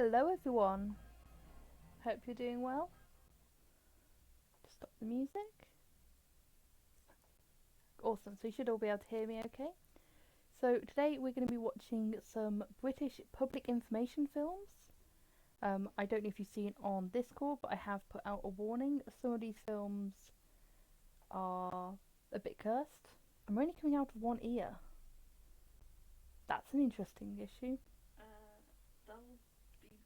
Hello everyone, hope you're doing well. Just stop the music. Awesome, so you should all be able to hear me okay. So today we're going to be watching some British public information films. I don't know if you've seen on Discord, but I have put out a warning. Some of these films are a bit cursed. I'm only coming out of one ear. That's an interesting issue. That'll be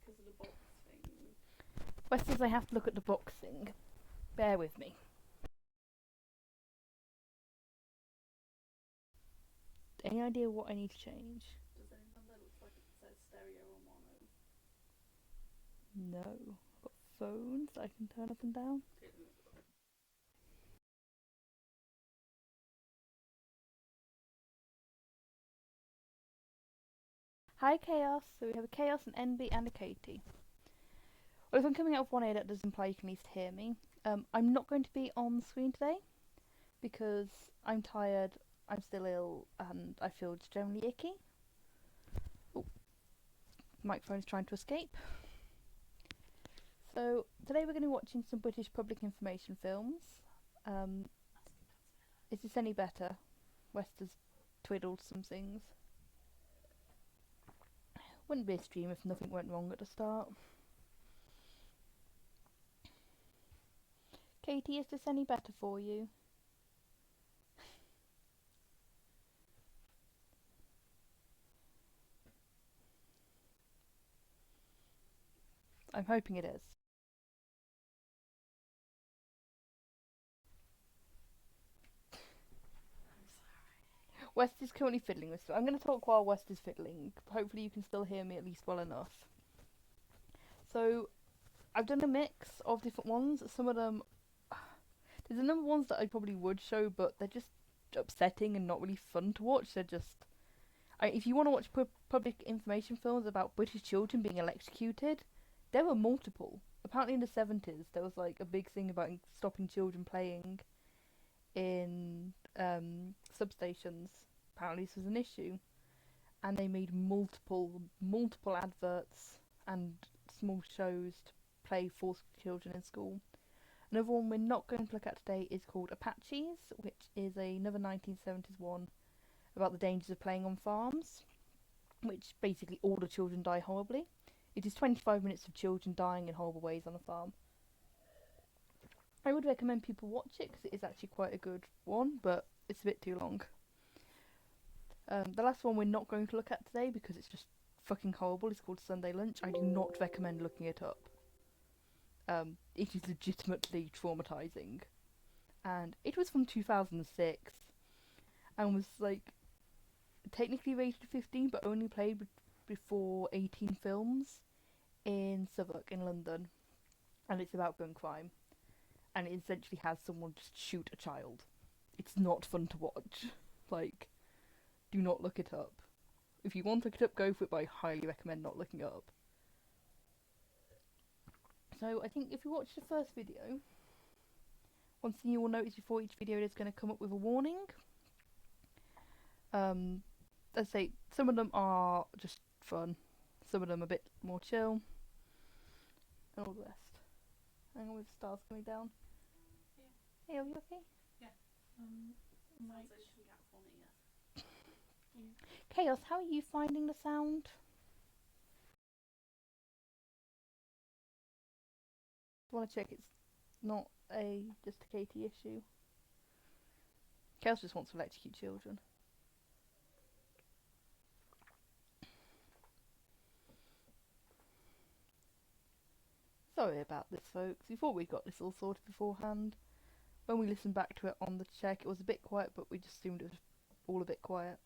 because of the box thing. Wes says I have to look at the boxing. Bear with me. Any idea what I need to change? Does anyone that looks like it says stereo or mono? No. I've got phones I can turn up and down. Hi Chaos. So we have a Chaos, an NB and a Katie. Well, if I'm coming out of one ear, that does imply you can at least hear me. I'm not going to be on the screen today because I'm tired, I'm still ill, and I feel just generally icky. Oh, microphone's trying to escape. So today we're going to be watching some British public information films. Is this any better? West has twiddled some things. Wouldn't be a stream if nothing went wrong at the start. Katie, is this any better for you? I'm hoping it is. West is currently fiddling with stuff. I'm going to talk while West is fiddling. Hopefully you can still hear me at least well enough. So, I've done a mix of different ones. Some of them... There's a number of ones that I probably would show, but they're just upsetting and not really fun to watch. They're just... if you want to watch public information films about British children being electrocuted, there were multiple. Apparently in the 70s there was like a big thing about stopping children playing in substations. Apparently this was an issue, and they made multiple adverts and small shows to play for children in school. Another one we're not going to look at today is called Apaches, which is another 1970s one about the dangers of playing on farms, which basically all the children die horribly. It is 25 minutes of children dying in horrible ways on a farm. I would recommend people watch it because it is actually quite a good one, but it's a bit too long. The last one we're not going to look at today because it's just fucking horrible. It's called Sunday Lunch. I do not recommend looking it up. It is legitimately traumatizing, and it was from 2006 and was like technically rated 15 but only played before 18 films in Southwark in London, and it's about gun crime, and it essentially has someone just shoot a child. It's not fun to watch. Like, do not look it up. If you want to look it up, go for it, but I highly recommend not looking it up. So I think if you watch the first video, one thing you will notice before each video is going to come up with a warning. Let's say some of them are just fun, some of them a bit more chill, and all the rest. Hang on, with the stars coming down. Yeah. Hey, are you okay? Yeah. Sounds like you can get one ear. Chaos, how are you finding the sound? I want to check it's not just a Katie issue. Chaos just wants to electrocute children. Sorry about this, folks. We thought we got this all sorted beforehand. When we listened back to it on the check, it was a bit quiet, but we just assumed it was all a bit quiet.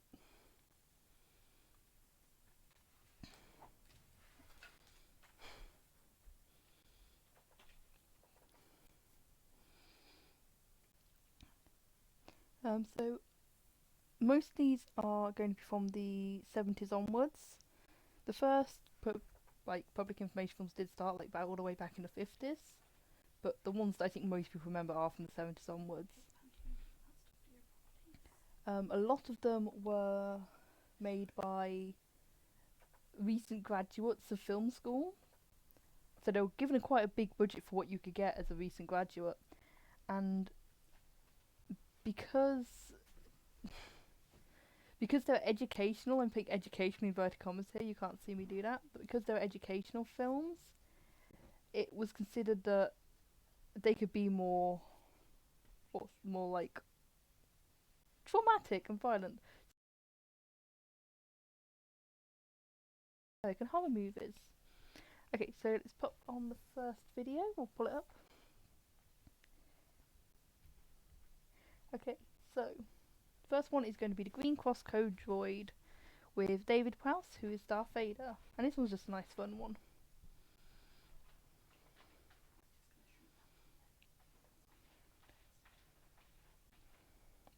So most of these are going to be from the 70s onwards. The first public information films did start like all the way back in the 50s, but the ones that I think most people remember are from the 70s onwards. A lot of them were made by recent graduates of film school, So they were given quite a big budget for what you could get as a recent graduate, and because they're educational, I'm putting educational inverted commas here, you can't see me do that, but because they're educational films, it was considered that they could be more like traumatic and violent. Like in horror movies. Okay, so let's put on the first video, we'll pull it up. Okay, so first one is going to be the Green Cross Code Droid with David Prowse, who is Darth Vader. And this one's just a nice fun one.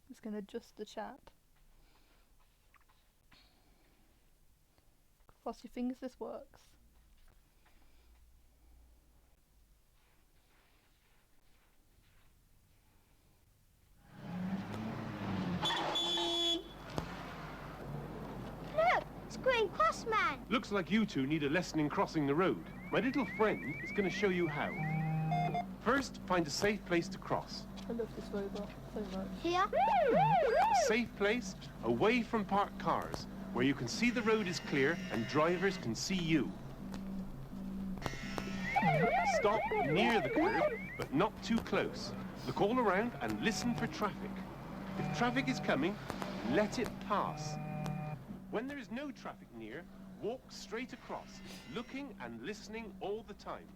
Just going to adjust the chat. Cross your fingers this works. Look, it's Green Cross Man. Looks like you two need a lesson in crossing the road. My little friend is going to show you how. First, find a safe place to cross. I love this robot so much. Here? A safe place away from parked cars, where you can see the road is clear and drivers can see you. Stop near the curb, but not too close. Look all around and listen for traffic. If traffic is coming, let it pass. When there is no traffic near, walk straight across, looking and listening all the time.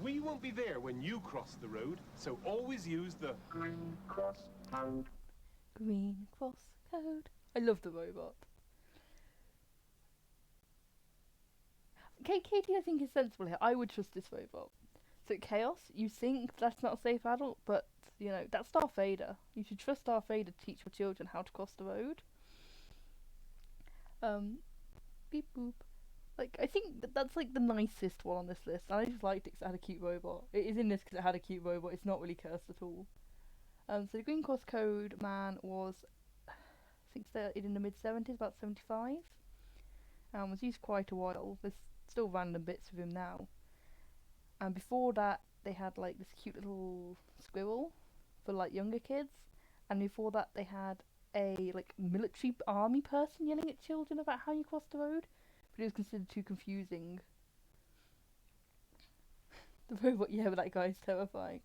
We won't be there when you cross the road, so always use the Green Cross Code. Green Cross Code. I love the robot. Katie, I think is sensible here. I would trust this robot. So Chaos, you think that's not a safe adult, but you know that's Darth Vader. You should trust Darth Vader to teach your children how to cross the road. Beep boop. Like, I think that's like the nicest one on this list. I just liked it because it had a cute robot. It is in this because it had a cute robot. It's not really cursed at all. So the Green Cross Code man was, I think, started in the mid-70s, about 75. Was used quite a while. There's still random bits of him now. And before that, they had like this cute little squirrel for like younger kids. And before that, they had a like military army person yelling at children about how you cross the road. But it was considered too confusing. The robot, yeah, but that guy's terrifying.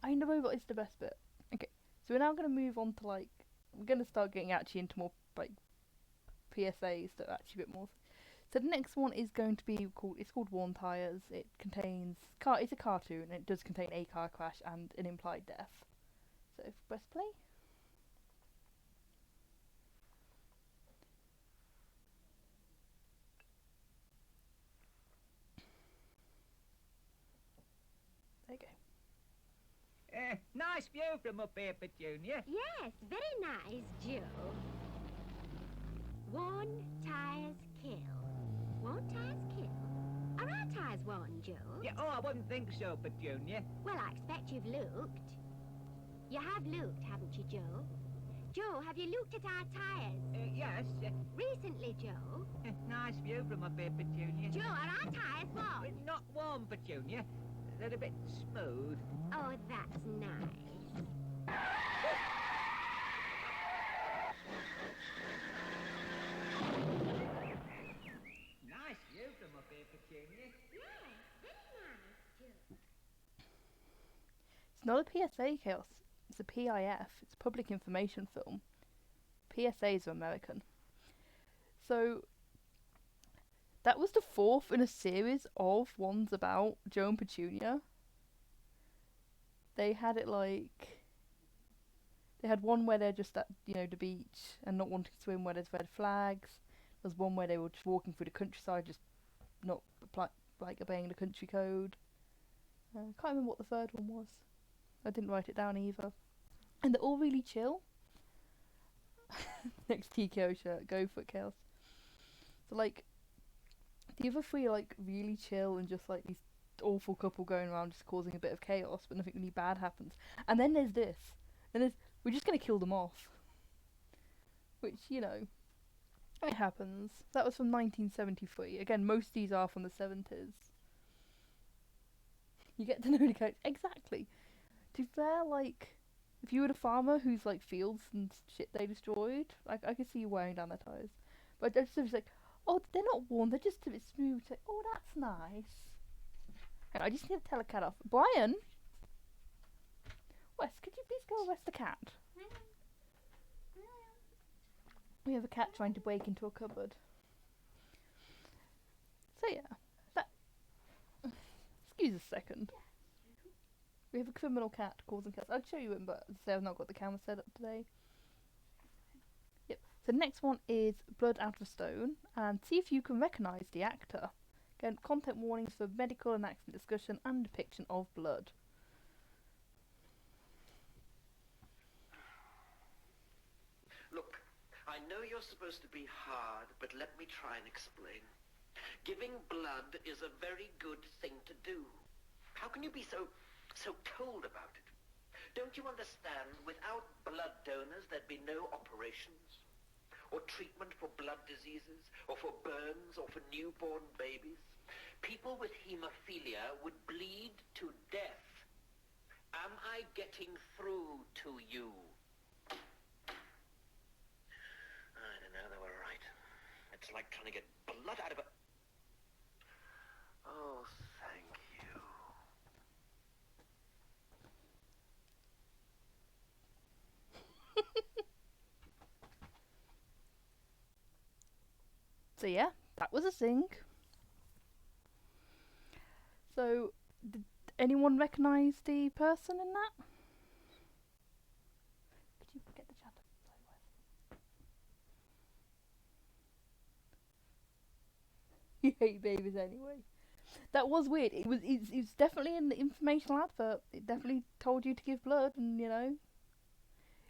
I mean, the robot is the best bit. Okay, so we're now going to move on to like, we're going to start getting actually into more like PSAs that are actually a bit more. So the next one is going to be called, it's called Worn Tires. It contains, it's a cartoon, and it does contain a car crash and an implied death. So press play. There you go. Nice view from up here, Petunia. Yes, very nice, Joe. Worn tires kill. Won't tires kill? Are our tires worn, Joe? Yeah, oh, I wouldn't think so, Petunia. Well, I expect you've looked. You have looked, haven't you, Joe? Joe, have you looked at our tires? Yes. Recently, Joe. Nice view from up here, Petunia. Joe, are our tires worn? Not warm, Petunia. They're a bit smooth. Oh, that's nice. Nice view from up here, Petunia. Yes, very nice, Joe. It's not a PSA, Chaos. It's a PIF. It's a public information film. PSAs are American. So that was the fourth in a series of ones about Joe and Petunia. They had it like, they had one where they're just at, you know, the beach and not wanting to swim where there's red flags. There's one where they were just walking through the countryside, just not like obeying the country code. I can't remember what the third one was. I didn't write it down either. And they're all really chill. Next TKO shirt, go for it, Chaos. So like, the other three are like really chill and just like these awful couple going around just causing a bit of chaos, but nothing really bad happens. And then there's this. Then there's, we're just gonna kill them off. Which, you know, It happens. That was from 1973. Again, most of these are from the 70s. You get to know the characters. Exactly. To be fair, like, if you were a farmer whose, like, fields and shit they destroyed, I could see you wearing down their tyres. But it's just like, oh, they're not worn, they're just a bit smooth. It's like, oh, that's nice. And I just need to tell a cat off. Brian? Wes, could you please go arrest the cat? We have a cat trying to break into a cupboard. So yeah, that... Excuse a second. We have a criminal cat causing chaos. I'll show you him, but as I say, I've not got the camera set up today. Yep. So the next one is Blood Out of Stone, and see if you can recognise the actor. Again, content warnings for medical and accident discussion and depiction of blood. Look, I know you're supposed to be hard, but let me try and explain. Giving blood is a very good thing to do. How can you be so cold about it? Don't you understand, without blood donors, there'd be no operations, or treatment for blood diseases, or for burns, or for newborn babies? People with haemophilia would bleed to death. Am I getting through to you? I don't know, they were right. It's like trying to get blood out of a... Oh, thank you. So yeah, that was a thing. So, did anyone recognise the person in that? Could you get the chat? You hate babies anyway. That was weird. It's definitely in the informational advert. It definitely told you to give blood, and you know,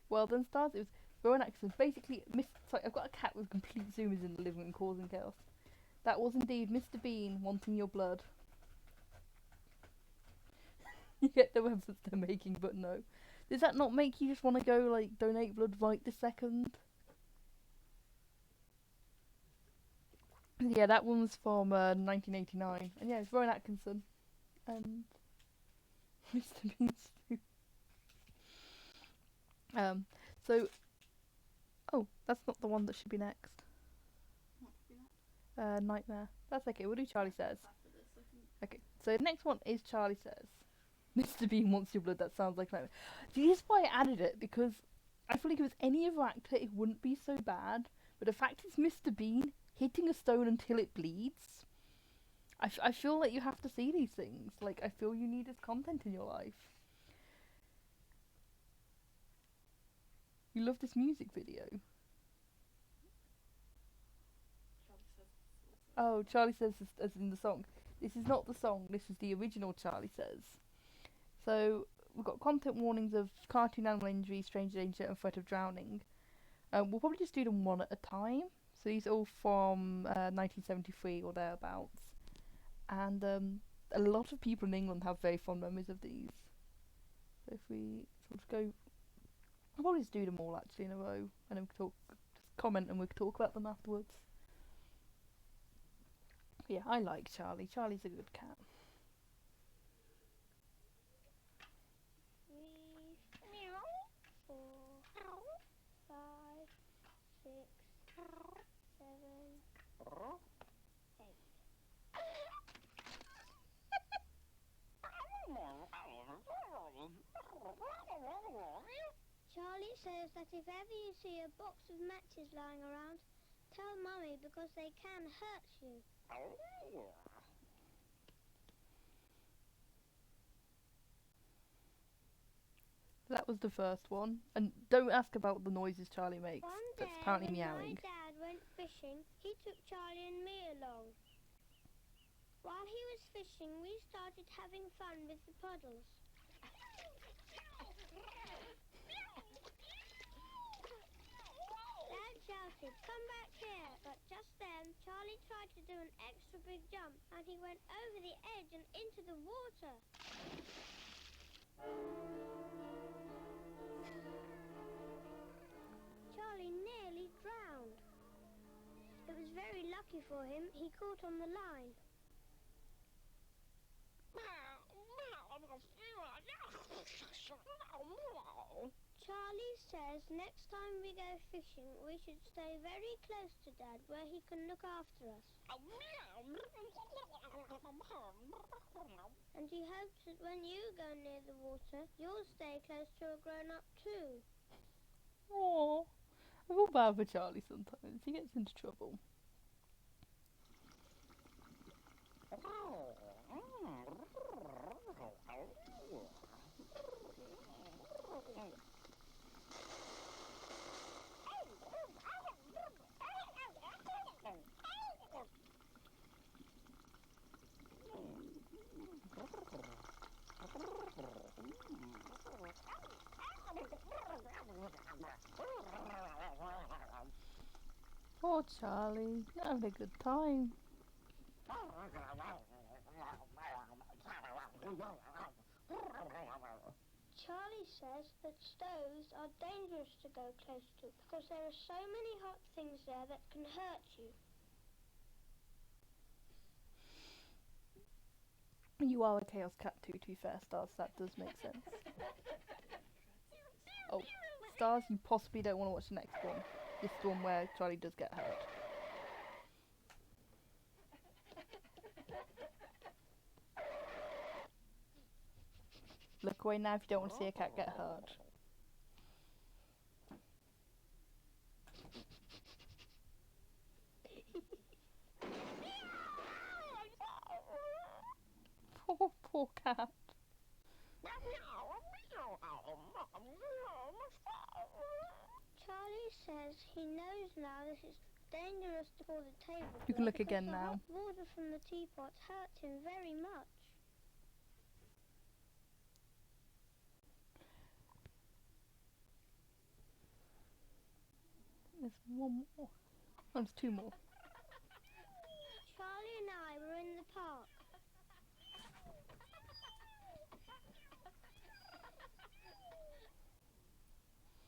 well done, stars. It was Rowan Atkinson. Basically, sorry, I've got a cat with complete zoomers in the living room causing chaos. That was indeed Mr. Bean wanting your blood. You get the reference they're making, but no. Does that not make you just want to go, like, donate blood right this second? Yeah, that one was from 1989. And yeah, it's Rowan Atkinson. And Mr. Bean's too. So... Oh, that's not the one that should be next. Nightmare. That's okay, we'll do Charlie Says. Okay, so the next one is Charlie Says. Mr. Bean wants your blood, that sounds like nightmare. See, this is why I added it, because I feel like if it was any other actor, it wouldn't be so bad. But the fact it's Mr. Bean hitting a stone until it bleeds, I feel like you have to see these things. Like, I feel you need this content in your life. You love this music video. Oh, Charlie Says as in the song. This is not the song, this is the original Charlie Says. So, we've got content warnings of cartoon animal injury, stranger danger, and threat of drowning. We'll probably just do them one at a time. So these are all from 1973 or thereabouts. And a lot of people in England have very fond memories of these. So if we sort of go... I'll probably just do them all actually in a row. And then we can talk, just comment and we can talk about them afterwards. But yeah, I like Charlie. Charlie's a good cat. Charlie says that if ever you see a box of matches lying around, tell Mummy because they can hurt you. That was the first one. And don't ask about the noises Charlie makes. One That's day apparently when meowing. my dad went fishing, he took Charlie and me along. While he was fishing, we started having fun with the puddles. Dad shouted, "Come back here!" But just then, Charlie tried to do an extra big jump, and he went over the edge and into the water. Charlie nearly drowned. very lucky for him, he caught on the line. Charlie says next time we go fishing, we should stay very close to Dad where he can look after us. And he hopes that when you go near the water, you'll stay close to a grown-up too. Aww. I feel bad for Charlie sometimes. He gets into trouble. Poor Charlie, you're having a good time. Charlie says that stoves are dangerous to go close to because there are so many hot things there that can hurt you. You are a Chaos Cat too, to be fair, Stars, that does make sense. Oh, Stars, you possibly don't want to watch the next one. This is the one where Charlie does get hurt. Look away now if you don't want to see a cat get hurt. Poor cat. Charlie says he knows now that it's dangerous to pour the table. You can look because again the now. hot water from the teapot hurt him very much. There's one more. Oh, there's two more. Charlie and I were in the park.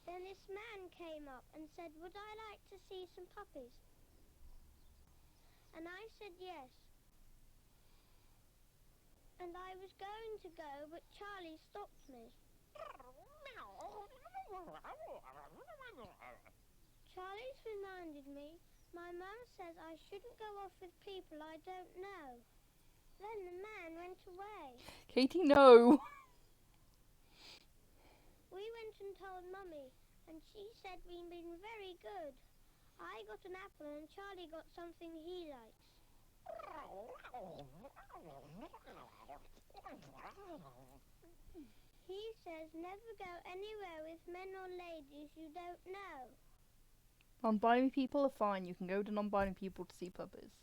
Then this man came up and said, would I like to see some puppies? And I said yes. And I was going to go, but Charlie stopped me. Charlie's reminded me, my mum says I shouldn't go off with people I don't know. Then the man went away. Katie, no! We went and told Mummy, and she said we'd been very good. I got an apple and Charlie got something he likes. He says never go anywhere with men or ladies you don't know. Non-binary people are fine. You can go to non-binary people to see puppies.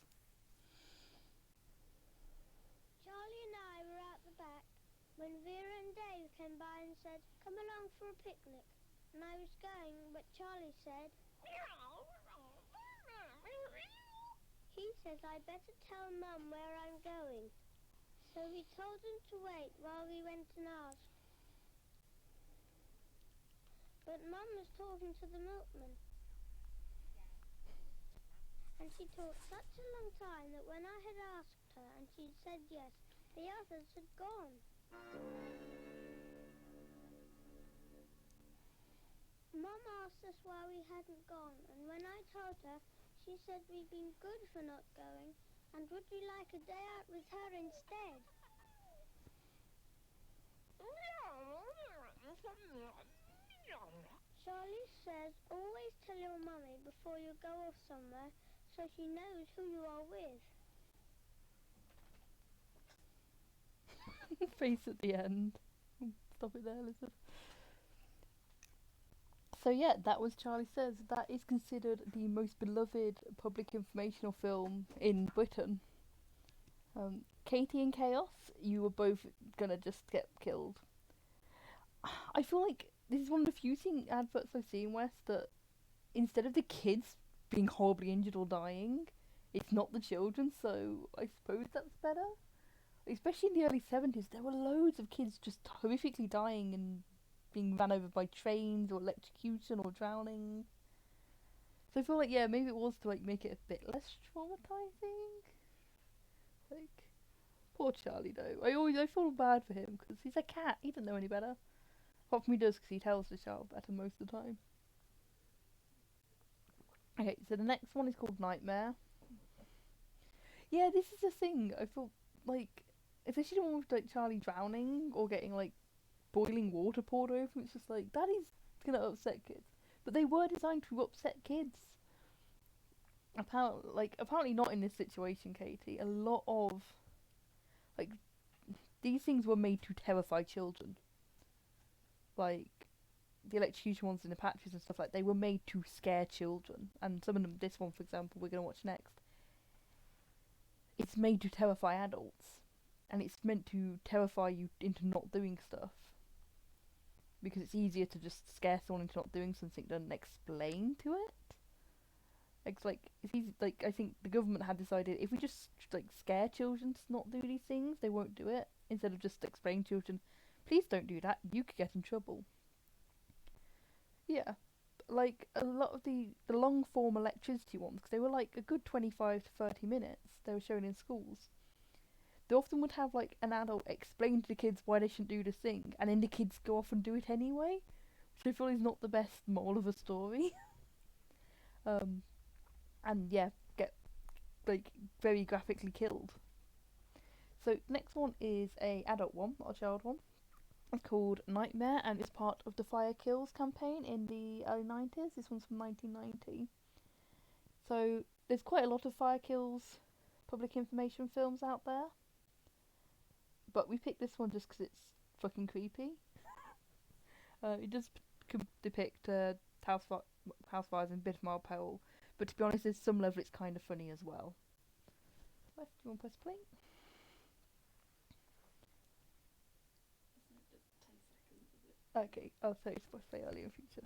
Charlie and I were out the back when Vera and Dave came by and said, come along for a picnic. And I was going, but Charlie said, he says I better tell Mum where I'm going. So we told him to wait while we went and asked. But Mum was talking to the milkman. And she talked such a long time that when I had asked her and she'd said yes, the others had gone. Mum asked us why we hadn't gone, and when I told her, she said we'd been good for not going, and would we like a day out with her instead? Charlie says always tell your mummy before you go off somewhere, so she knows who you are with. Face at the end. Stop it there, Elizabeth. So yeah, that was Charlie Says. That is considered the most beloved public informational film in Britain. Katie and Chaos, you were both gonna just get killed. I feel like this is one of the few adverts I've seen, Wes, that instead of the kids being horribly injured or dying, it's not the children, so I suppose that's better. Especially in the early 70s, there were loads of kids just horrifically dying and being ran over by trains or electrocution or drowning. So I feel like, yeah, maybe it was to like make it a bit less traumatizing. Like, poor Charlie though. I feel bad for him because he's a cat. He doesn't know any better. Apart from he does because he tells the child better most of the time. Okay, so the next one is called Nightmare. Yeah, this is the thing. I feel like, especially the one with like Charlie drowning or getting like boiling water poured over him, it's just like, that is gonna upset kids. But they were designed to upset kids. Apparently not in this situation, Katie. A lot of, like, these things were made to terrify children. Like, the electrocution ones in the patches and stuff like, they were made to scare children. And some of them, this one for example, we're gonna watch next, it's made to terrify adults. And it's meant to terrify you into not doing stuff. Because it's easier to just scare someone into not doing something than explain to it. It's easy. Like, I think the government had decided if we just like scare children to not do these things, they won't do it. Instead of just explaining to children, please don't do that. You could get in trouble. Yeah, like a lot of the long form electricity ones, because they were like a good 25 to 30 minutes. They were shown in schools. They often would have like an adult explain to the kids why they shouldn't do this thing, and then the kids go off and do it anyway, which I feel is not the best moral of a story. And yeah, get like very graphically killed. So next one is a adult one, not a child one. It's called Nightmare, and it's part of the Fire Kills campaign in the early 90s. This one's from 1990. So there's quite a lot of Fire Kills public information films out there. But we picked this one just because it's fucking creepy. It does depict house fires in a bit of mild peril, but to be honest, there's some level it's kind of funny as well. Do you want to press play? Isn't it just 10 seconds of it? Okay, I'll say it's supposed to play earlier in future.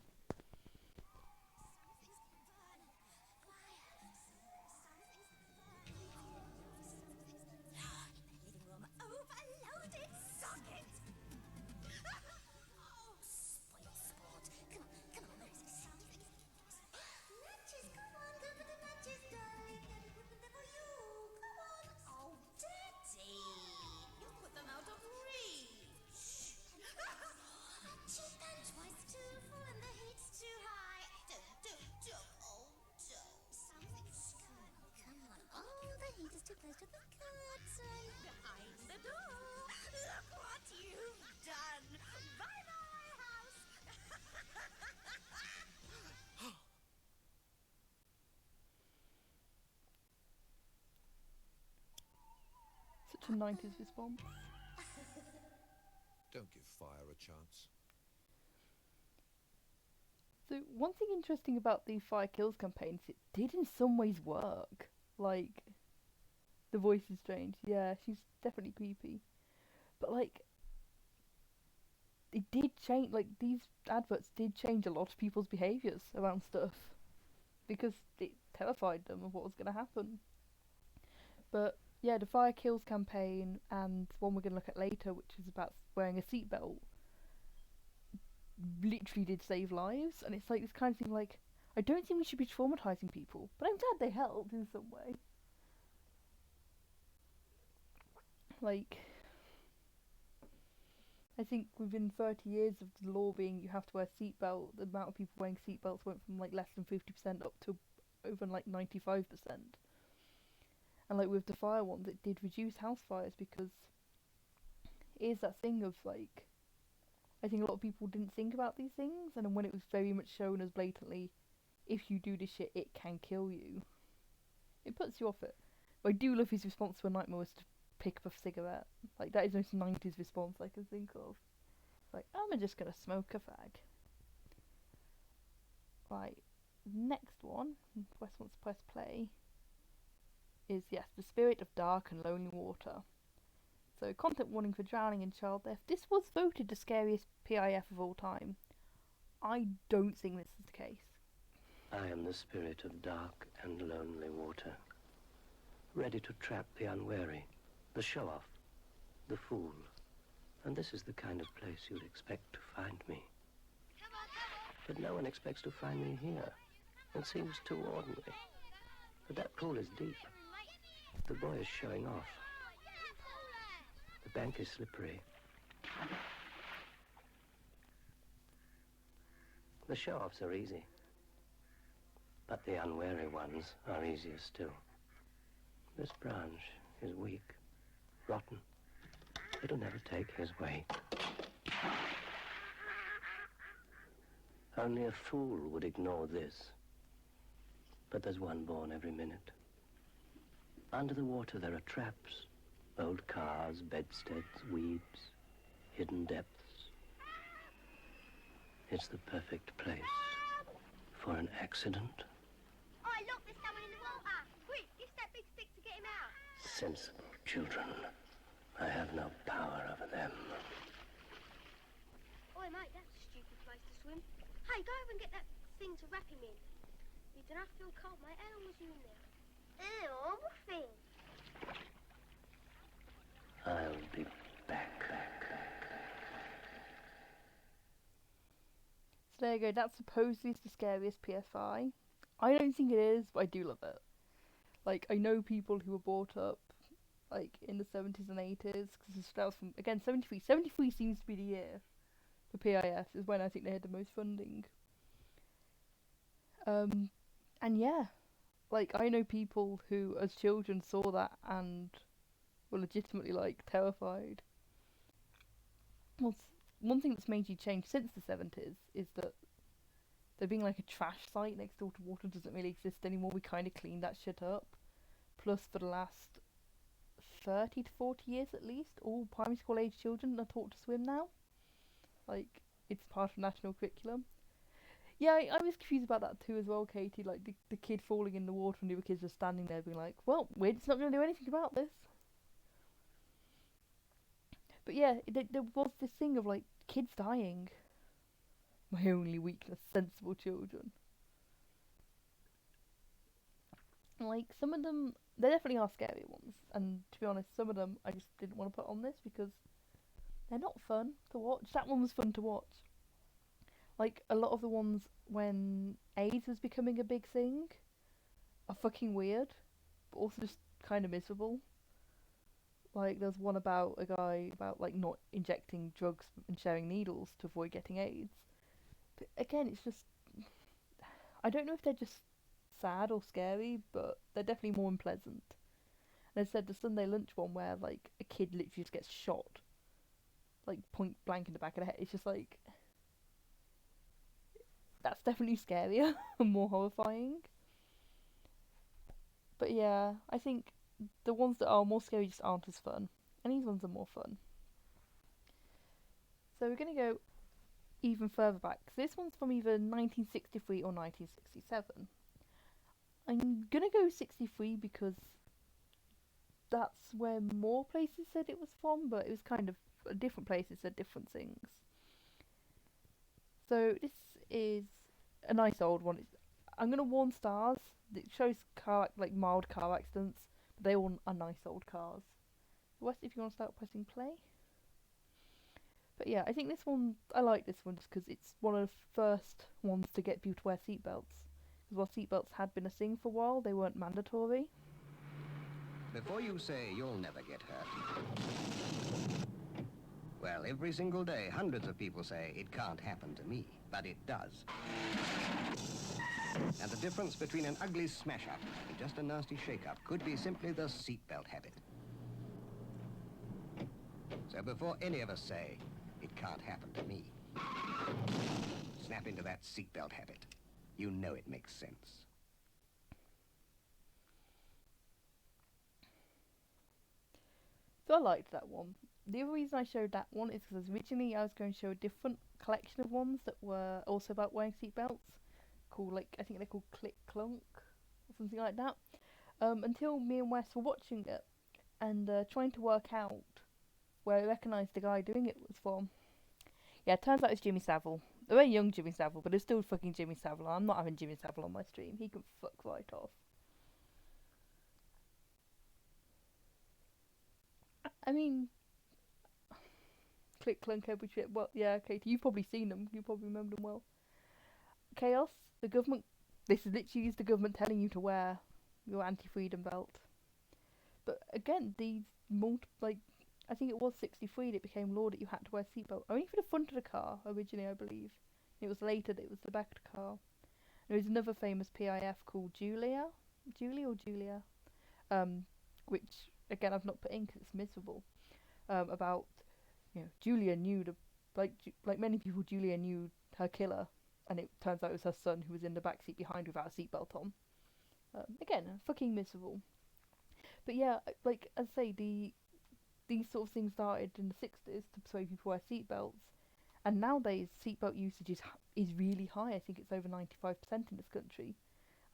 Too close to the curtain. Behind the door. Look what you've done. Bye bye, house. Such a 90s response. Don't give fire a chance. So one thing interesting about the Fire Kills campaign is it did in some ways work. Like, the voice is strange. Yeah, she's definitely creepy. But like, it did change, like these adverts did change a lot of people's behaviours around stuff. Because it terrified them of what was going to happen. But yeah, the Fire Kills campaign and one we're going to look at later, which is about wearing a seatbelt, literally did save lives. And it's like this kind of thing like, I don't think we should be traumatising people, but I'm glad they helped in some way. Like, I think within 30 years of the law being you have to wear a seatbelt, the amount of people wearing seatbelts went from like less than 50% up to over like 95%. And like with the fire ones, it did reduce house fires because it is that thing of like, I think a lot of people didn't think about these things, and then when it was very much shown as blatantly, if you do this shit, it can kill you, it puts you off it. But I do love his response to a nightmare was to pick up a cigarette. Like, that is the most 90s response I can think of. Like, I'm just gonna smoke a fag. Right, next one, Wes wants to press play, is, yes, The Spirit of Dark and Lonely Water. So, content warning for drowning and child death. This was voted the scariest PIF of all time. I don't think this is the case. I am the spirit of dark and lonely water, ready to trap the unwary, the show-off, the fool. And this is the kind of place you'd expect to find me. But no one expects to find me here. It seems too ordinary. But that pool is deep. The boy is showing off. The bank is slippery. The show-offs are easy. But the unwary ones are easier still. This branch is weak, rotten. It'll never take his weight. Only a fool would ignore this. But there's one born every minute. Under the water there are traps. Old cars, bedsteads, weeds, hidden depths. It's the perfect place for an accident. Oh, look, there's someone in the water. Quick, use that big stick to get him out. Sensible children. I have no power over them. Oi, mate, that's a stupid place to swim. Hey, go over and get that thing to wrap him in. You don't have to feel cold, mate. How long was you in there? Ew, what thing? I'll be back. So there you go, that's supposedly the scariest PSI. I don't think it is, but I do love it. Like, I know people who were brought up, like, in the 70s and 80s, because that was from, again, 73. 73 seems to be the year for PIS, is when I think they had the most funding. And yeah, like, I know people who, as children, saw that and were legitimately, like, terrified. Well, one thing that's majorly changed since the 70s is that there being like a trash site next door to water doesn't really exist anymore. We kind of cleaned that shit up. Plus, for the last 30 to 40 years at least, all primary school age children are taught to swim now. Like, it's part of national curriculum. Yeah, I was confused about that too as well, Katie. Like, the kid falling in the water and the other kids just standing there being like, well, we're just not going to do anything about this. But yeah, there was this thing of, like, kids dying. My only weakness, sensible children. Like, some of them, there definitely are scary ones. And to be honest, some of them I just didn't want to put on this because they're not fun to watch. That one was fun to watch. Like, a lot of the ones when AIDS was becoming a big thing are fucking weird, but also just kind of miserable. Like, there's one about a guy about, like, not injecting drugs and sharing needles to avoid getting AIDS. But again, it's just, I don't know if they're just sad or scary, but they're definitely more unpleasant. And I said the Sunday lunch one where, like, a kid literally just gets shot, like, point blank in the back of the head. It's just like, that's definitely scarier and more horrifying. But yeah, I think the ones that are more scary just aren't as fun. And these ones are more fun. So we're going to go even further back. So this one's from either 1963 or 1967. I'm going to go 63 because that's where more places said it was from, but it was kind of different places said different things. So this is a nice old one. I'm going to warn stars. It shows mild car accidents. They all are nice old cars. Wes, if you want to start pressing play. But yeah, I think this one, I like this one just because it's one of the first ones to get people to wear seatbelts. Because while seatbelts had been a thing for a while, they weren't mandatory. Before you say you'll never get hurt. Well, every single day, hundreds of people say it can't happen to me, but it does. And the difference between an ugly smash-up and just a nasty shake-up could be simply the seatbelt habit. So before any of us say, it can't happen to me, snap into that seatbelt habit. You know it makes sense. So I liked that one. The other reason I showed that one is because originally I was going to show a different collection of ones that were also about wearing seatbelts. Called, I think they're called Click Clunk or something like that. Until me and Wes were watching it and trying to work out where I recognised the guy doing it was from. Yeah, it turns out it's Jimmy Savile. A very young Jimmy Savile, but it's still fucking Jimmy Savile. I'm not having Jimmy Savile on my stream. He can fuck right off. I mean, Click Clunk every trip. Well, yeah, Katie, you've probably seen them. You probably remember them well. Chaos. The government This is literally the government telling you to wear your anti-freedom belt. But again, I think it was 63 that it became law that you had to wear a seatbelt. Only for the front of the car, originally, I believe. It was later that it was the back of the car. There was another famous PIF called Julia, which, again, I've not put in because it's miserable, about, Julia knew like many people, Julia knew her killer, and it turns out it was her son who was in the back seat behind without a seatbelt on. Again, fucking miserable. But yeah, like I say, these sort of things started in the 60s to persuade people to wear seatbelts, and nowadays seatbelt usage is really high. I think it's over 95% in this country,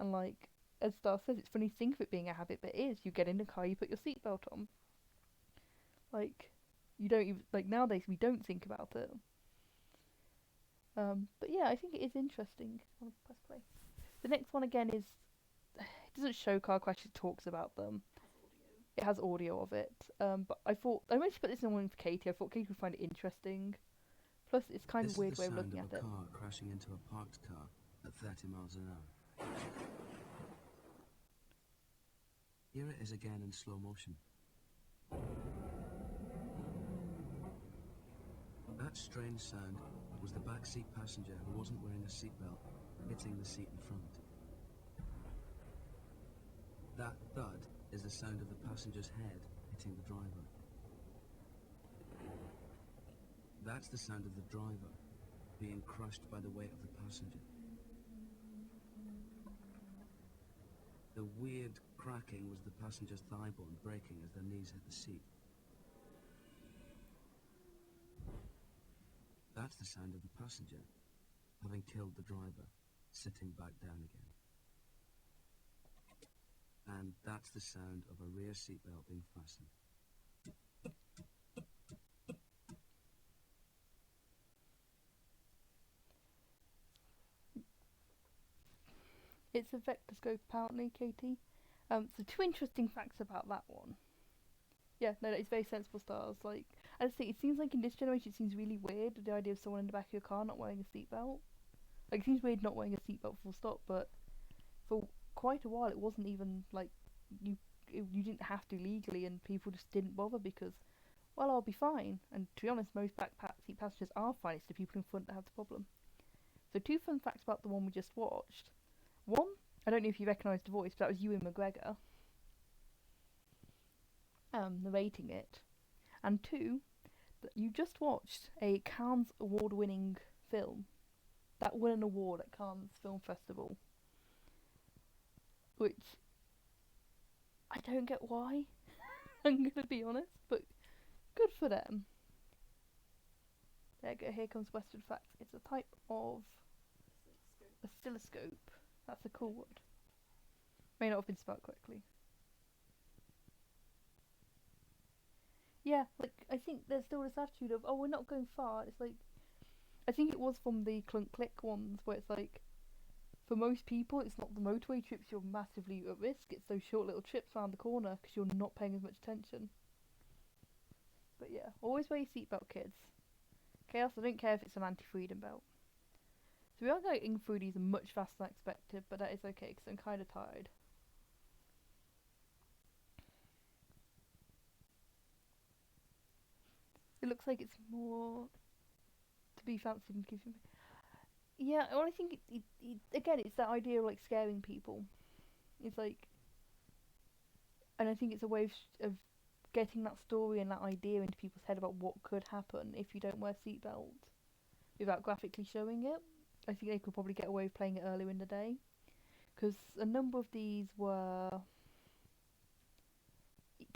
and like as Star says, it's funny to think of it being a habit, but it is. You get in the car, you put your seatbelt on. Like, you don't even, like, nowadays we don't think about it. But yeah, I think it is interesting. I'll press play. The next one again is, it doesn't show car crashes, it talks about them. It has audio of it. But I managed to put this in one for Katie. I thought Katie would find it interesting. Plus, it's kind of weird way of looking at it. This is the sound of a car crashing into a parked car at 30 miles an hour. Here it is again in slow motion. That strange sound was the backseat passenger who wasn't wearing a seatbelt hitting the seat in front. That thud is the sound of the passenger's head hitting the driver. That's the sound of the driver being crushed by the weight of the passenger. The weird cracking was the passenger's thigh bone breaking as their knees hit the seat. That's the sound of the passenger, having killed the driver, sitting back down again. And that's the sound of a rear seatbelt being fastened. It's a vectorscope apparently, Katie. So 2 interesting facts about that one. Yeah, no, it's very sensible stars. Like, I just think it seems like in this generation it seems really weird, the idea of someone in the back of your car not wearing a seatbelt. Like, it seems weird not wearing a seatbelt full stop, but for quite a while it wasn't even, like, you didn't have to legally, and people just didn't bother because, well, I'll be fine. And to be honest, most back seat passengers are fine, it's the people in front that have the problem. So 2 fun facts about the one we just watched. One, I don't know if you recognise the voice, but that was Ewan McGregor narrating it. And 2, that you just watched a Cannes award-winning film that won an award at Cannes Film Festival, which I don't get why. I'm gonna be honest, but good for them. There you go, here comes Western Facts. It's a type of oscilloscope. That's a cool word. May not have been spelled correctly. Yeah, like, I think there's still this attitude of, oh, we're not going far. It's like, I think it was from the Clunk Click ones, where it's like, for most people, it's not the motorway trips you're massively at risk, it's those short little trips around the corner, because you're not paying as much attention. But yeah, always wear your seatbelt, kids. Chaos, I don't care if it's an anti-freedom belt. So we are going through these much faster than I expected, but that is okay, because I'm kind of tired. It looks like it's more to be fancied and give you... Yeah, well, I think it again, it's that idea of, like, scaring people. It's like... And I think it's a way of getting that story and that idea into people's head about what could happen if you don't wear seatbelt without graphically showing it. I think they could probably get away with playing it earlier in the day, because a number of these were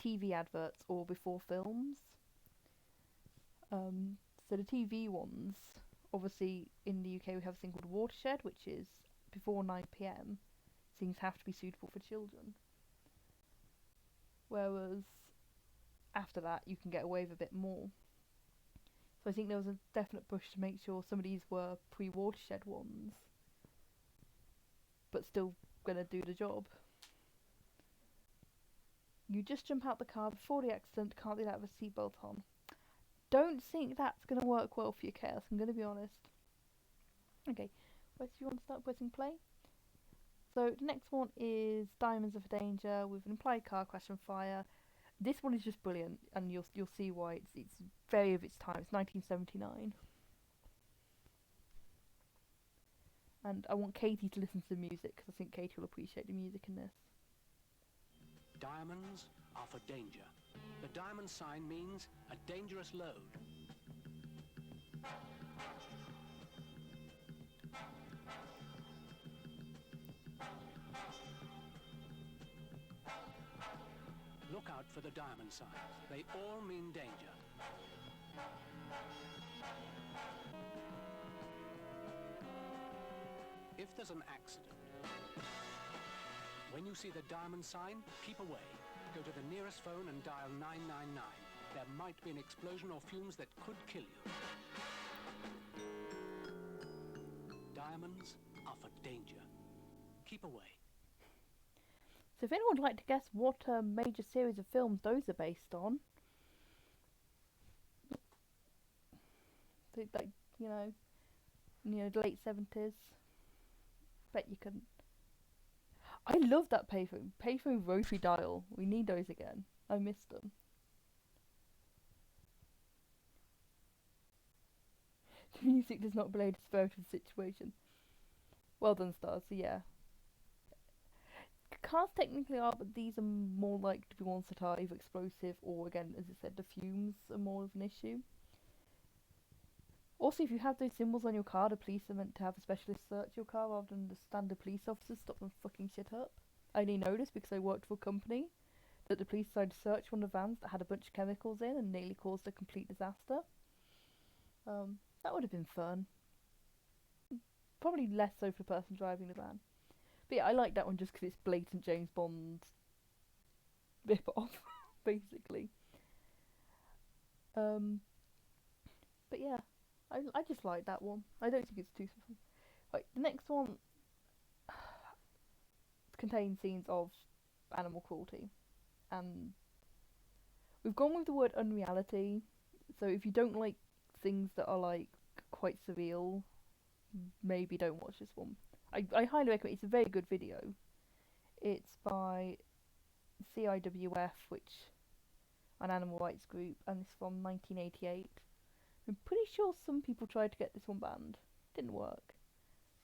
TV adverts or before films. So the TV ones, obviously in the UK we have a thing called Watershed, which is before 9 PM. Things have to be suitable for children. Whereas after that you can get away with a bit more. So I think there was a definite push to make sure some of these were pre-Watershed ones, but still gonna do the job. You just jump out the car before the accident, can't do that with a seatbelt on. Don't think that's gonna work well for your Chaos, I'm gonna be honest. Okay, where do you want to start pressing play? So the next one is Diamonds of Danger with an implied car crash and fire. This one is just brilliant, and you'll see why it's very of its time. It's 1979, and I want Katie to listen to the music because I think Katie will appreciate the music in this. Diamonds are for danger. The diamond sign means a dangerous load. Look out for the diamond signs. They all mean danger. If there's an accident, when you see the diamond sign, keep away. Go to the nearest phone and dial 999. There might be an explosion or fumes that could kill you. Diamonds are for danger. Keep away. So if anyone would like to guess what major series of films those are based on, like the late 70s, bet you couldn't. I love that payphone rotary dial. We need those again. I missed them. The music does not belay the severity of the situation. Well done, Stars. So yeah. Cars technically are, but these are more likely to be ones that are either explosive or, again, as I said, the fumes are more of an issue. Also, if you have those symbols on your car, the police are meant to have a specialist search your car rather than the standard police officers stop them fucking shit up. I only noticed because I worked for a company that the police decided to search one of the vans that had a bunch of chemicals in and nearly caused a complete disaster. That would have been fun. Probably less so for the person driving the van. But yeah, I like that one just because it's blatant James Bond rip-off, basically. But yeah, I just like that one. I don't think it's too fun. Right, the next one contains scenes of animal cruelty, and we've gone with the word unreality. So if you don't like things that are like quite surreal, maybe don't watch this one. I highly recommend. It's a very good video. It's by CIWF, which an animal rights group, and it's from 1988. I'm pretty sure some people tried to get this one banned. Didn't work.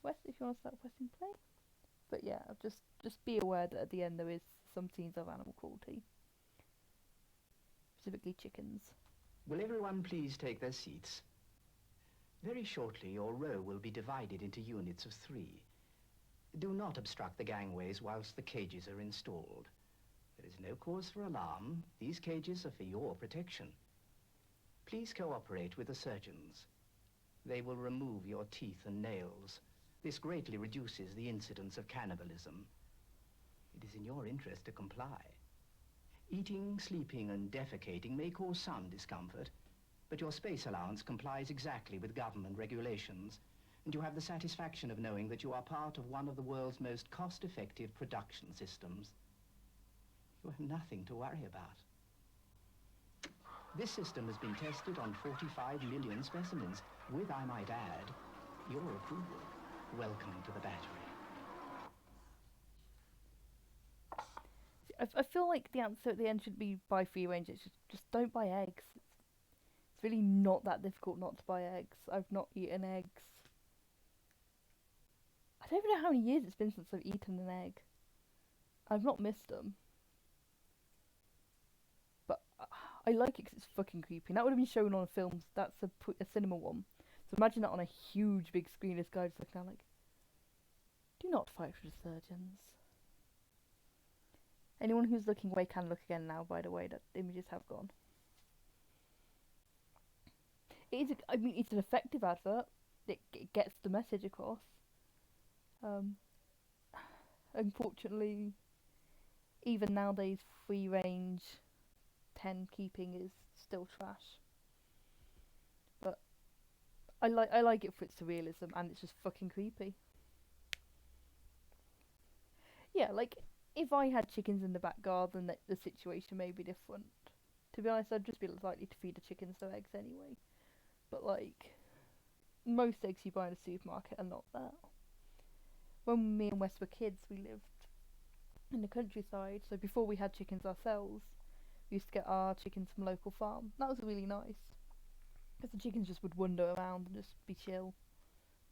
Wes, if you want to start pressing play. But yeah, just be aware that at the end there is some scenes of animal cruelty. Specifically chickens. Will everyone please take their seats? Very shortly, your row will be divided into units of 3. Do not obstruct the gangways whilst the cages are installed. There is no cause for alarm. These cages are for your protection. Please cooperate with the surgeons. They will remove your teeth and nails. This greatly reduces the incidence of cannibalism. It is in your interest to comply. Eating, sleeping, and defecating may cause some discomfort, but your space allowance complies exactly with government regulations, and you have the satisfaction of knowing that you are part of one of the world's most cost-effective production systems. You have nothing to worry about. This system has been tested on 45 million specimens, with, I might add, your approval. Welcome to the battery. I feel like the answer at the end should be buy free range. It's just don't buy eggs. It's really not that difficult not to buy eggs. I've not eaten eggs. I don't even know how many years it's been since I've eaten an egg. I've not missed them. But I like it because it's fucking creepy. And that would have been shown on a film. That's a cinema one. So imagine that on a huge big screen. This guy just looking down like, do not fight for the surgeons. Anyone who's looking away can look again now, by the way. That images have gone. It's an effective advert. It gets the message across. Unfortunately, even nowadays, free range 10 keeping is still trash. But I like it for its surrealism, and it's just fucking creepy. Yeah, like, if I had chickens in the back garden, the situation may be different. To be honest, I'd just be likely to feed the chickens their eggs anyway. But, like, most eggs you buy in a supermarket are not that. when me and Wes were kids, we lived in the countryside. So before we had chickens ourselves, we used to get our chickens from a local farm. That was really nice, because the chickens just would wander around and just be chill.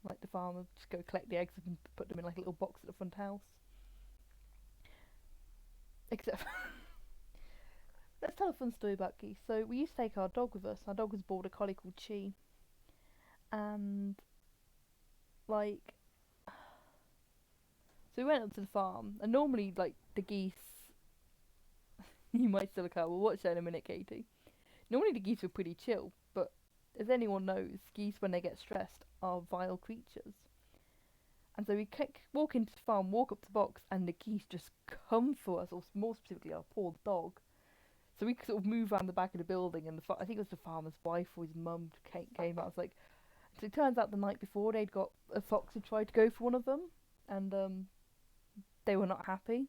Like the farmer would just go collect the eggs and put them in like a little box at the front house. Except, let's tell a fun story about geese. So we used to take our dog with us. Our dog was border collie called Chi, and like, so we went up to the farm, and normally like the geese, you might still look out. We'll watch that in a minute, Katie. Normally the geese were pretty chill, but as anyone knows, geese when they get stressed are vile creatures. And so we walk into the farm, walk up to the box, and the geese just come for us, or more specifically our poor dog. So we sort of move around the back of the building, and I think it was the farmer's wife or his mum came out. I was like, so it turns out the night before they'd got a fox who tried to go for one of them, and they were not happy.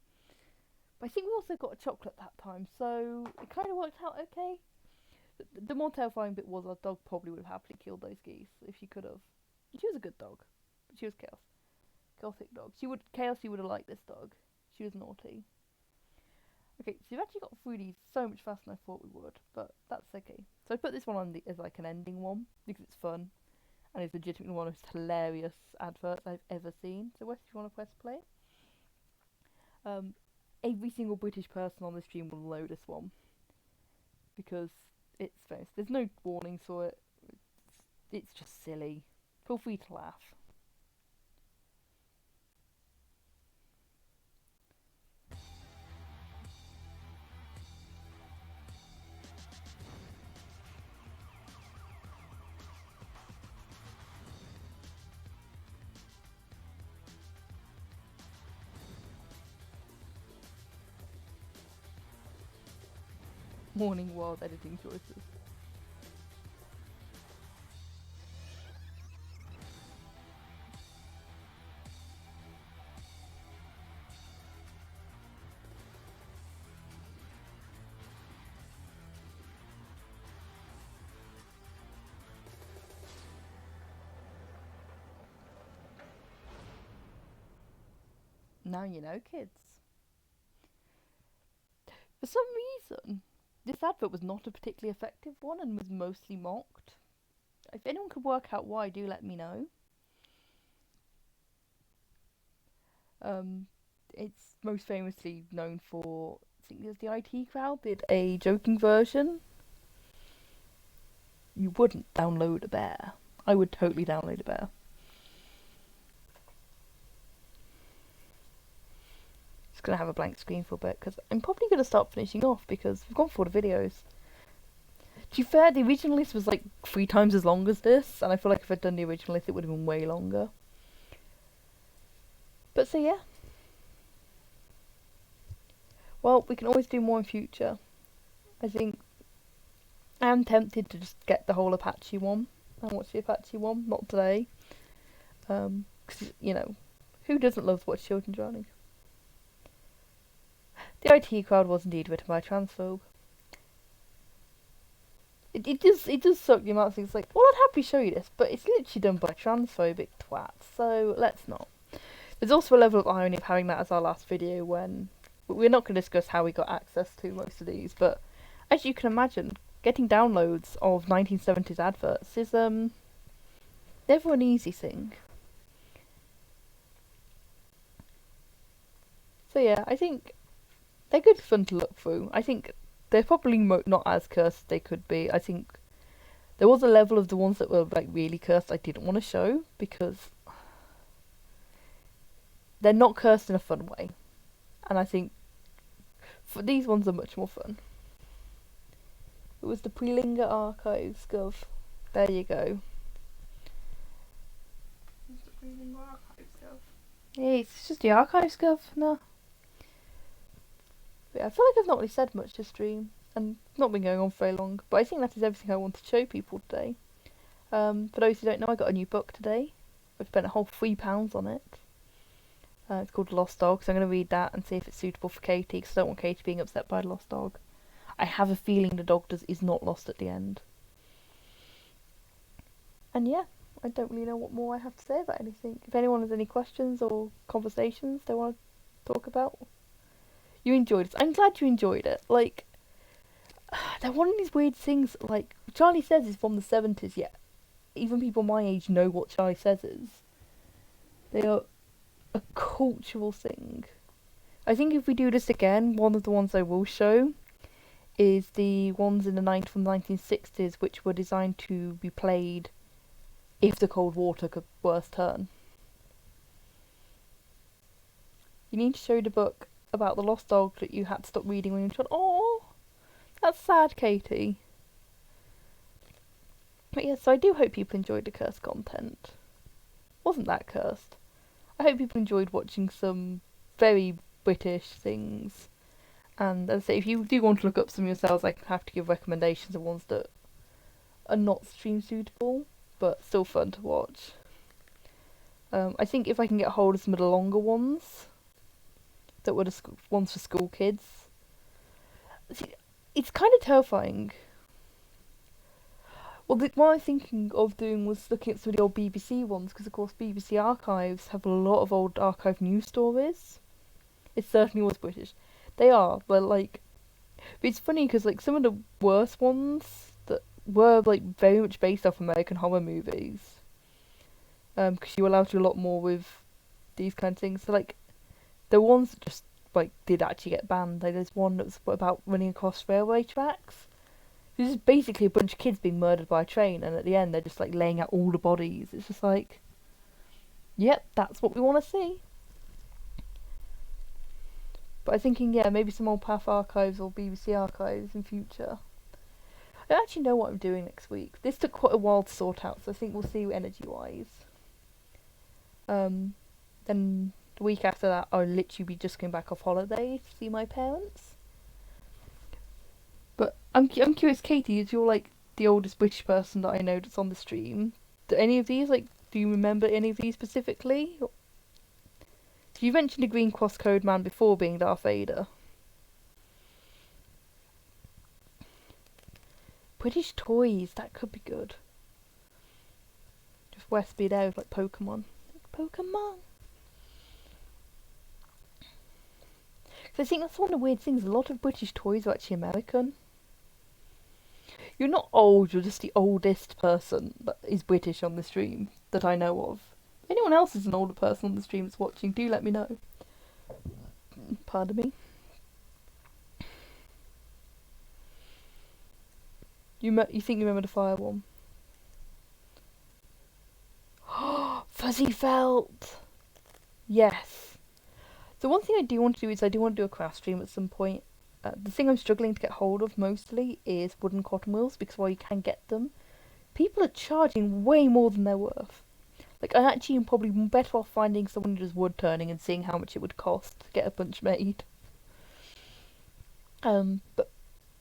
But I think we also got a chocolate that time, so it kind of worked out okay. The more terrifying bit was our dog probably would have happily killed those geese if she could have. She was a good dog, but she was chaos. Gothic dog. She would have liked this dog. She was naughty. Okay, so we've actually got through these so much faster than I thought we would, but that's okay. So I put this one on as like an ending one because it's fun and it's legitimately one of the most hilarious adverts I've ever seen. So Wes, if you want to press play, every single British person on the stream will know this one because it's famous. There's no warnings for it. It's just silly. Feel free to laugh. Warning wild editing choices. Now you know, kids. For some reason, this advert was not a particularly effective one and was mostly mocked. If anyone could work out why, do let me know. It's most famously known for, I think it was the IT Crowd did a joking version. You wouldn't download a bear. I would totally download a bear. Just gonna have a blank screen for a bit because I'm probably gonna start finishing off because we've gone for the videos. To be fair, the original list was like 3 times as long as this, and I feel like if I'd done the original list, it would have been way longer. But so yeah. Well, we can always do more in future. I think I am tempted to just get the whole Apache one and watch the Apache one, not today. Because, you know, who doesn't love to watch children drowning? The IT Crowd was indeed written by a transphobe. It does suck the amount of things like, well, I'd happily show you this, but it's literally done by transphobic twats, so let's not. There's also a level of irony of having that as our last video when we're not going to discuss how we got access to most of these, but as you can imagine, getting downloads of 1970s adverts is never an easy thing. So yeah, I think they're good fun to look through. I think they're probably not as cursed as they could be. I think there was a level of the ones that were like really cursed I didn't want to show because they're not cursed in a fun way. And I think for these ones are much more fun. It was the Prelinga Archives Gov. There you go. It's the Prelinga Archives Gov. Yeah, it's just the Archives Gov. No. But yeah, I feel like I've not really said much to stream, and not been going on for very long, but I think that is everything I wanted to show people today. For those who don't know, I got a new book today. I've spent a whole £3 on it. It's called Lost Dog, so I'm going to read that and see if it's suitable for Katie, because I don't want Katie being upset by the lost dog. I have a feeling the dog is not lost at the end. And yeah, I don't really know what more I have to say about anything. If anyone has any questions or conversations they want to talk about. You enjoyed it. I'm glad you enjoyed it. Like, they're one of these weird things, like, Charlie Says is from the 70s, yet even people my age know what Charlie Says is. They are a cultural thing. I think if we do this again, one of the ones I will show is the ones in the from the 1960s, which were designed to be played if the Cold War took a worse turn. You need to show the book about the lost dog that you had to stop reading when you were a child. Oh, that's sad, Katie. But yeah, so I do hope people enjoyed the cursed content. Wasn't that cursed? I hope people enjoyed watching some very British things. And as I say, if you do want to look up some yourselves, I have to give recommendations of ones that are not stream suitable, but still fun to watch. I think if I can get hold of some of the longer ones, that were the ones for school kids, see, it's kind of terrifying. Well, what I was thinking of doing was looking at some of the old BBC ones, because of course BBC Archives have a lot of old archive news stories. It certainly was British. They are, but like, but it's funny because like some of the worst ones that were like very much based off American horror movies, because you were allowed to do a lot more with these kind of things. So like, the ones that just like did actually get banned. Like there's one that was about running across railway tracks. This is basically a bunch of kids being murdered by a train, and at the end they're just like laying out all the bodies. It's just like, yep, that's what we want to see. But I'm thinking, yeah, maybe some old PAF archives or BBC archives in future. I don't actually know what I'm doing next week. This took quite a while to sort out, so I think we'll see energy-wise. Then the week after that, I'll literally be just going back off holiday to see my parents. But I'm curious, Katie, is you're like the oldest British person that I know that's on the stream. Do any of these, like, do you remember any of these specifically? You mentioned the Green Cross Code Man before being Darth Vader. British toys, that could be good. Just West be there with like Pokemon. Pokemon! So I think that's one of the weird things, a lot of British toys are actually American. You're not old, you're just the oldest person that is British on the stream that I know of. If anyone else is an older person on the stream that's watching, do let me know. Pardon me. You think you remember the fire one? Fuzzy Felt! Yes. So one thing I do want to do is I do want to do a craft stream at some point. The thing I'm struggling to get hold of mostly is wooden cotton wheels, because while you can get them, people are charging way more than they're worth. Like, I actually am probably better off finding someone who does wood turning and seeing how much it would cost to get a bunch made. But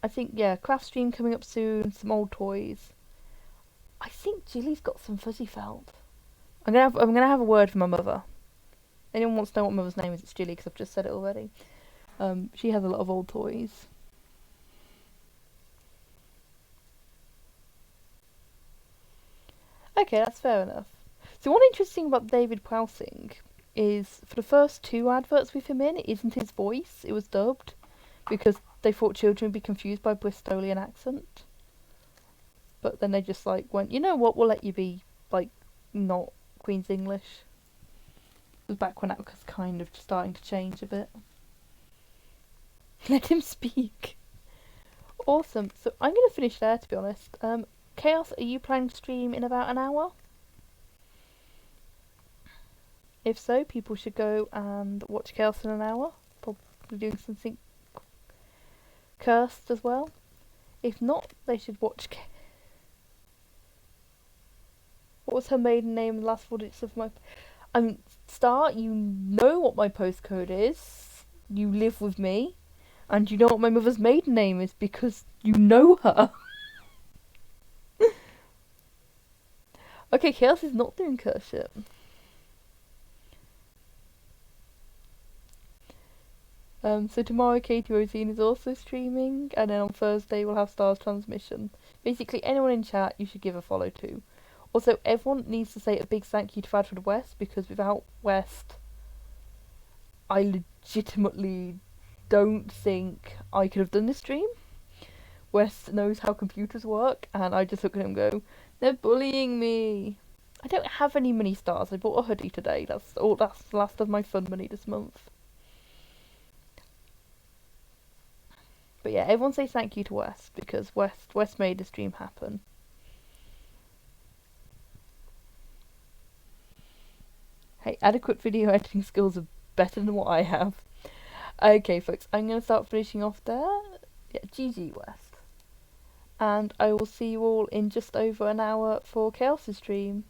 I think, yeah, craft stream coming up soon, some old toys. I think Jilly's got some Fuzzy Felt. I'm gonna have a word from my mother. Anyone wants to know what my mother's name is, it's Jilly, because I've just said it already. She has a lot of old toys. Okay, that's fair enough. So one interesting thing about David Prowsing is, for the first 2 adverts with him in, it isn't his voice, it was dubbed, because they thought children would be confused by Bristolian accent. But then they just like went, you know what, we'll let you be, like, not Queen's English. It was back when that was kind of starting to change a bit. Let him speak. Awesome. So I'm going to finish there, to be honest. Chaos, are you planning to stream in about an hour? If so, people should go and watch Chaos in an hour. Probably doing something cursed as well. If not, they should watch what was her maiden name and the last 4 digits of my... Star, you know what my postcode is. You live with me. And you know what my mother's maiden name is because you know her. Okay, Chaos is not doing curse shit. So tomorrow Katie Rosine is also streaming, and then on Thursday we'll have Star's transmission. Basically anyone in chat you should give a follow to. Also, everyone needs to say a big thank you to Bradford West, because without West, I legitimately don't think I could have done this stream. West knows how computers work, and I just look at him and go, they're bullying me. I don't have any money stars. I bought a hoodie today. That's all. That's the last of my fun money this month. But yeah, everyone say thank you to West, because West made the stream happen. Hey, adequate video editing skills are better than what I have. Okay, folks, I'm going to start finishing off there. Yeah, GG West. And I will see you all in just over an hour for Chaos' stream.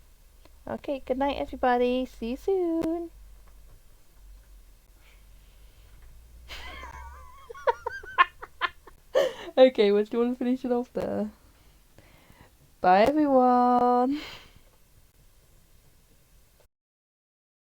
Okay, good night, everybody. See you soon. Okay, West, do you want to finish it off there? Bye, everyone.